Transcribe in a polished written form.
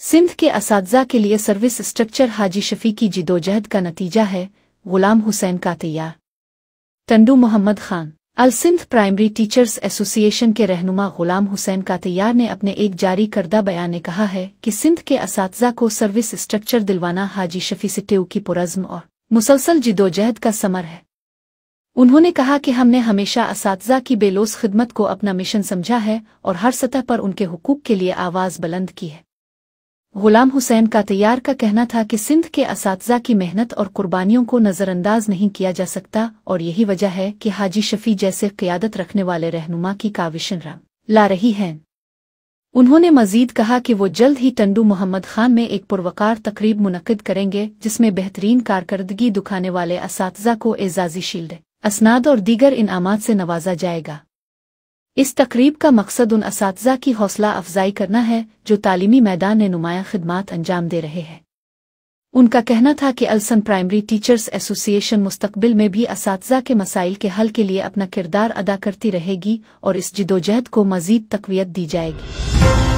सिंध के असातिज़ा के लिए सर्विस स्ट्रक्चर हाजी शफी की जिदोजहद का नतीजा है। गुलाम हुसैन का तैयार। टंडू मोहम्मद खान। अल सिंध प्राइमरी टीचर्स एसोसिएशन के रहनुमा गुलाम हुसैन का तैयार ने अपने एक जारी करदा बयान में कहा है कि सिंध के असातिज़ा को सर्विस स्ट्रक्चर दिलवाना हाजी शफी सिट्टू की पुरज़्म और मुसलसल जिदोजहद का समर है। उन्होंने कहा कि हमने हमेशा असातिज़ा की बेलोस खिदमत को अपना मिशन समझा है और हर सतह पर उनके हुकूक के लिए आवाज़ बुलंद की है। गुलाम हुसैन का तैयार का कहना था कि सिंध के असातिज़ा की मेहनत और कुर्बानियों को नज़रअंदाज नहीं किया जा सकता और यही वजह है कि हाजी शफी जैसे क़ियादत रखने वाले रहनुमा की काविशें रंग ला रही हैं। उन्होंने मज़ीद कहा कि वो जल्द ही टंडू मोहम्मद खान में एक पुरवकार तकरीब मुनक़िद करेंगे जिसमें बेहतरीन कारकर्दगी दिखाने वाले असातिज़ा को एज़ाज़ी शील्ड, असनाद और दीगर इनामात से नवाजा जाएगा। इस तकरीब का मकसद उन असातिज़ा की हौसला अफजाई करना है जो तालीमी मैदान में नुमायां खिदमात अंजाम दे रहे हैं। उनका कहना था कि अलसन प्राइमरी टीचर्स एसोसिएशन मुस्तकबिल में भी असातिज़ा के मसाइल के हल के लिए अपना किरदार अदा करती रहेगी और इस जिदोजहद को मज़ीद तक़वियत दी जाएगी।